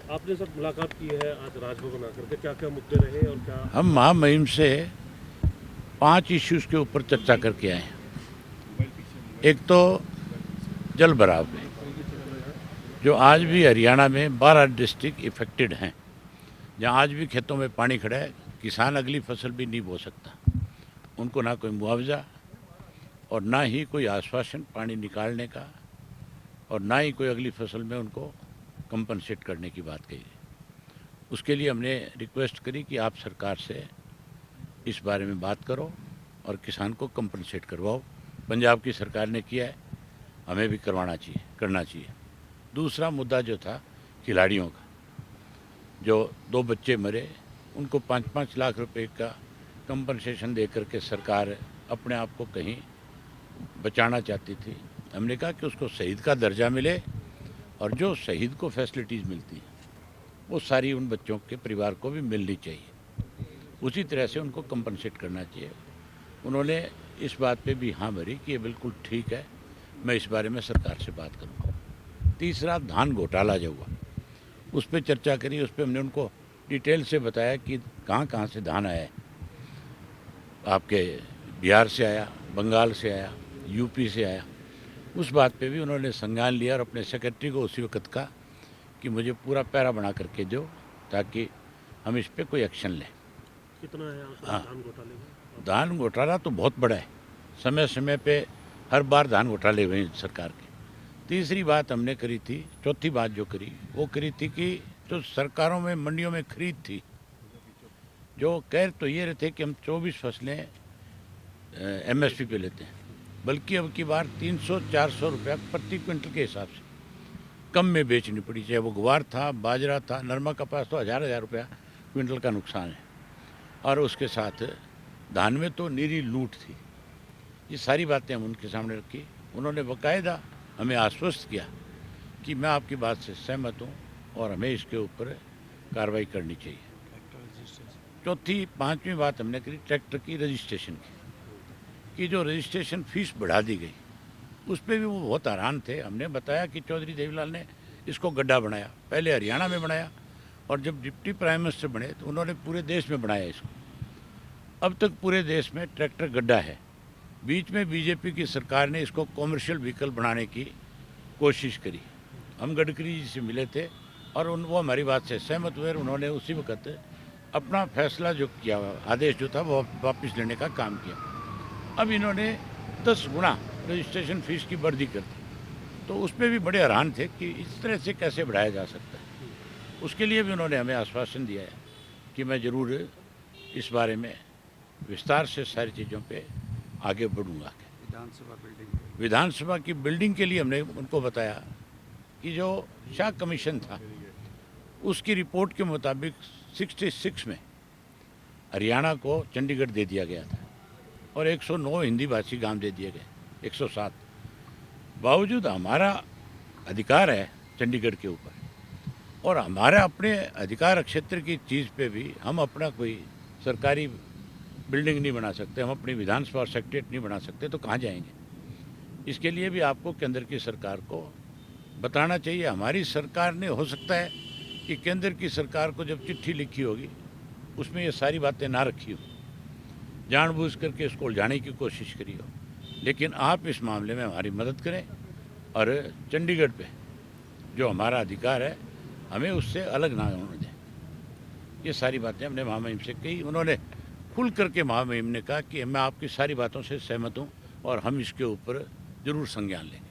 आपने सर मुलाकात की है आज राजभवन आकर के, क्या क्या मुद्दे रहे और क्या? हम महामहिम से 5 इश्यूज के ऊपर चर्चा करके आए हैं। एक तो जल भराव पे, जो आज भी हरियाणा में 12 डिस्ट्रिक्ट इफेक्टेड हैं, जहाँ आज भी खेतों में पानी खड़ा है, किसान अगली फसल भी नहीं बो सकता। उनको ना कोई मुआवजा और ना ही कोई आश्वासन पानी निकालने का, और ना ही कोई अगली फसल में उनको कंपनसेट करने की बात कही। उसके लिए हमने रिक्वेस्ट करी कि आप सरकार से इस बारे में बात करो और किसान को कंपनसेट करवाओ। पंजाब की सरकार ने किया है, हमें भी करवाना चाहिए, करना चाहिए। दूसरा मुद्दा जो था खिलाड़ियों का, जो 2 बच्चे मरे, उनको 5-5 लाख रुपए का कंपनसेशन दे करके सरकार अपने आप को कहीं बचाना चाहती थी। हमने कहा कि उसको शहीद का दर्जा मिले और जो शहीद को फैसिलिटीज़ मिलती हैं वो सारी उन बच्चों के परिवार को भी मिलनी चाहिए। उसी तरह से उनको कंपनसेट करना चाहिए। उन्होंने इस बात पे भी हाँ भरी कि ये बिल्कुल ठीक है, मैं इस बारे में सरकार से बात करूँगा। तीसरा, धान घोटाला जो हुआ उस पर चर्चा करी। उस पर हमने उनको डिटेल से बताया कि कहाँ कहाँ से धान आया है। आपके बिहार से आया, बंगाल से आया, यूपी से आया। उस बात पे भी उन्होंने संज्ञान लिया और अपने सेक्रेटरी को उसी वक्त कहा कि मुझे पूरा पैरा बना करके दो ताकि हम इस पे कोई एक्शन लें। कितना है आंकड़ा हाँ। धान घोटाले में? धान घोटाला तो बहुत बड़ा है, समय समय पे हर बार धान घोटाले हुए हैं सरकार के। तीसरी बात हमने करी थी, चौथी बात जो करी वो करी थी कि जो सरकारों में मंडियों में खरीद थी, जो कह तो ये रहे थे कि हम 24 फसलें MSP पे लेते हैं, बल्कि अब की बार 300-400 रुपया प्रति क्विंटल के हिसाब से कम में बेचनी पड़ी। चाहे वो ग्वार था, बाजरा था, नरमा कपास, तो 1000-1000 रुपया क्विंटल का नुकसान है। और उसके साथ धान में तो निरी लूट थी। ये सारी बातें हम उनके सामने रखी। उन्होंने बाकायदा हमें आश्वस्त किया कि मैं आपकी बात से सहमत हूँ और हमें इसके ऊपर कार्रवाई करनी चाहिए। चौथी, 5वीं बात हमने करी ट्रैक्टर की रजिस्ट्रेशन की, कि जो रजिस्ट्रेशन फीस बढ़ा दी गई उस पर भी वो बहुत हैरान थे। हमने बताया कि चौधरी देवीलाल ने इसको गड्ढा बनाया, पहले हरियाणा में बनाया और जब डिप्टी प्राइम मिनिस्टर बने तो उन्होंने पूरे देश में बनाया इसको। अब तक पूरे देश में ट्रैक्टर गड्ढा है। बीच में बीजेपी की सरकार ने इसको कॉमर्शियल व्हीकल बनाने की कोशिश करी। हम गडकरी जी से मिले थे और वो हमारी बात से सहमत हुए। उन्होंने उसी वक्त अपना फैसला जो किया, आदेश जो था वो वापस लेने का काम किया। अब इन्होंने 10 गुना रजिस्ट्रेशन फीस की बढ़ी कर दी, तो उस पर भी बड़े हैरान थे कि इस तरह से कैसे बढ़ाया जा सकता है। उसके लिए भी उन्होंने हमें आश्वासन दिया है कि मैं ज़रूर इस बारे में विस्तार से सारी चीज़ों पे आगे बढ़ूंगा। विधानसभा की बिल्डिंग के लिए हमने उनको बताया कि जो शाह कमीशन था उसकी रिपोर्ट के मुताबिक 66 में हरियाणा को चंडीगढ़ दे दिया गया था और 109 हिंदी भाषी गांव दे दिए गए, 107। बावजूद हमारा अधिकार है चंडीगढ़ के ऊपर और हमारे अपने अधिकार क्षेत्र की चीज़ पे भी हम अपना कोई सरकारी बिल्डिंग नहीं बना सकते, हम अपनी विधानसभा सेक्रेटरीट नहीं बना सकते, तो कहाँ जाएंगे? इसके लिए भी आपको केंद्र की सरकार को बताना चाहिए। हमारी सरकार ने, हो सकता है कि केंद्र की सरकार को जब चिट्ठी लिखी होगी उसमें ये सारी बातें ना रखी हो, जानबूझ करके इसको उलझाने की कोशिश करी हो। लेकिन आप इस मामले में हमारी मदद करें और चंडीगढ़ पे जो हमारा अधिकार है हमें उससे अलग ना होने दें। ये सारी बातें हमने महामहिम से कही। उन्होंने खुल करके महामहिम ने कहा कि मैं आपकी सारी बातों से सहमत हूँ और हम इसके ऊपर ज़रूर संज्ञान लेंगे।